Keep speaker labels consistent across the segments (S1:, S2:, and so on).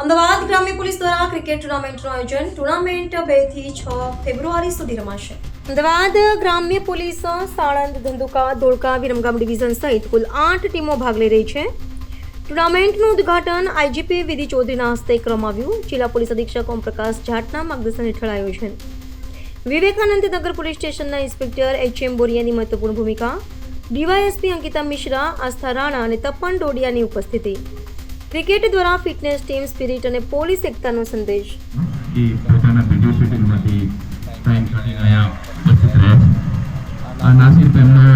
S1: અમદાવાદ ગ્રામ્ય પોલીસ દ્વારા ક્રિકેટ ટુર્નામેન્ટનું આયોજન. ટુર્નામેન્ટ 2 થી 6 ફેબ્રુઆરી સુધી રમાશે. અમદાવાદ ગ્રામ્ય પોલીસ, સાણંદ, ધંધુકા, ધોળકા, વિરમગામ ડિવિઝન સહિત કુલ 8 ટીમો ભાગ લઈ રહી છે. ટુર્નામેન્ટનું ઉદ્ઘાટન આઈજીપી વિધિ ચૌધરીના હસ્તે કરવામાં આવ્યું. જિલ્લા પોલીસ અધિક્ષક ઓમપ્રકાશ જાટના માર્ગદર્શન હેઠળ આયોજન. વિવેકાનંદ નગર પોલીસ સ્ટેશનના ઇન્સ્પેક્ટર એચ.એમ. બોરિયાની મહત્વપૂર્ણ ભૂમિકા. ડીવાયએસપી અંકિતા મિશ્રા, આસ્થા રાણા અને તપન ડોડિયાની ઉપસ્થિતિ. ક્રિકેટ દ્વારા ફિટનેસ, ટીમ સ્પિરિટ અને પોલીસ એકતાનો સંદેશ.
S2: પોતાના વિડીયો શૂટિંગમાંથી ટાઈમ કાઢીને અહીંયા ઉપસ્થિત રહ્યા. આ ના સિર્ફ એમના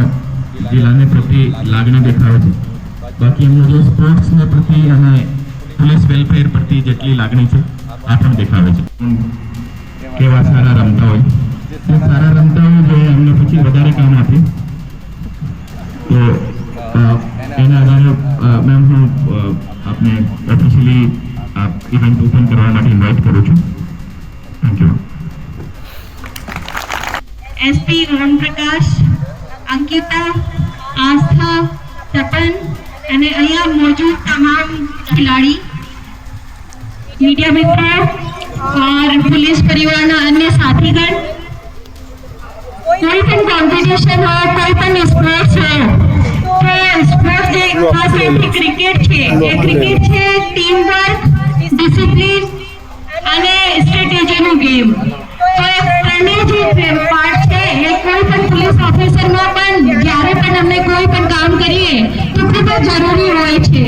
S2: જિલ્લાને પ્રતિ લાગણી દેખાડે છે, બાકી એમનો જે સ્પોર્ટ્સને પ્રતિ અને પોલીસ વેલફેર પ્રતિ જેટલી લાગણી છે આ પણ દેખાડે છે. કેવા સારા રમતા હોય, એ સારા રમતા હોય જો એમને પછી વધારે કામ આપે તો એના આધારે મેમ હું આપને ઓફિશિયલી આ ઇવેન્ટ ઓપન કરવા માટે ઇન્વાઇટ કરું છું. Thank you.
S3: SP Omprakash, Ankita, Aastha, Tapan અને અહીંયા મોજूद તમામ खिलाड़ी, मीडिया मित्रों और पुलिस परिवाરના अन्य साथीगण, कोई पण कॉम्पिटिशन हो, कोई पण स्पोर्ट्स हो, तो स्पोर्ट्स एक खास રીતે ક્રિકેટ છે. એ ક્રિકેટ છે ટીમ વર્ક, ડિસિપ્લિન અને સ્ટ્રેટેજીનું ગેમ. તો એ ત્રણેય જે પાર્ટ છે એ કોઈ પણ પોલીસ ઓફિસરમાં પણ જ્યારે પણ અમને કોઈ પણ કામ કરીએ તો ખૂબ જ જરૂરી હોય છે.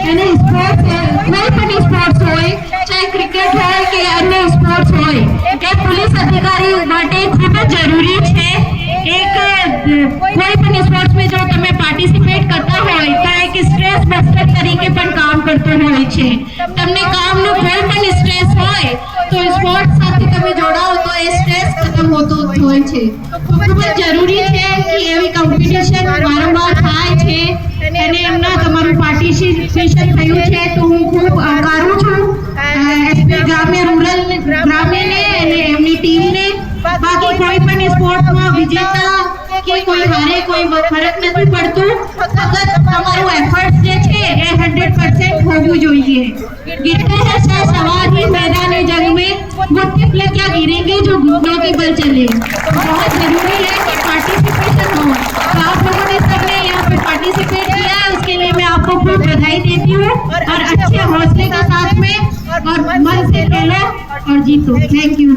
S3: અને સ્પોર્ટ્સ કોઈ પણ સ્પોર્ટ્સ હોય, ચાહે ક્રિકેટ હોય કે અન્ય સ્પોર્ટ્સ હોય, એ પોલીસ અધિકારી માટે ખૂબ જ જરૂરી છે. એક કોઈ પણ સ્પોર્ટ્સમાં જો તમે પાર્ટિસિપેટ કરતા હોય તો એક સ્ટ્રેસ બસ્ટર તરીકે પણ કામ કરતો હોય છે. તમને કામનો કોઈ પણ સ્ટ્રેસ હોય તો સ્પોર્ટ્સ સાથે તમે જોડાઓ તો એ સ્ટ્રેસ ખતમ હોતો હોય છે. ખૂબ જ જરૂરી છે કે એવી કોમ્પિટિશન વારંવાર થાય છે અને એમના તમારું પાર્ટિસિપેશન થયું છે તો હું ખૂબ આભારું છું એસપી ગ્રામ્યને અને એમની ટીમને. બાકી કોઈ પણ સ્પોર્ટ્સમાં વિજેતા કે કોઈ હારે કોઈ ફરક નથી પડતું, ફક્ત તમારું એફર્ટ જે છે એ 100% હોવું જોઈએ. गिरते हैं सवार ही मैदान जंग में, गुट्टे पे क्या गिरेंगे जो घुटनों के बल चले. बहुत जरूरी है कि पार्टिसिपेशन हो. तो आप लोगों ने सबने यहाँ पे पार्टिसिपेट किया है, उसके लिए मैं आपको खूब बधाई देती हूँ. और अच्छे हौसले के साथ में और मन से खेलो और जीतो. Thank you.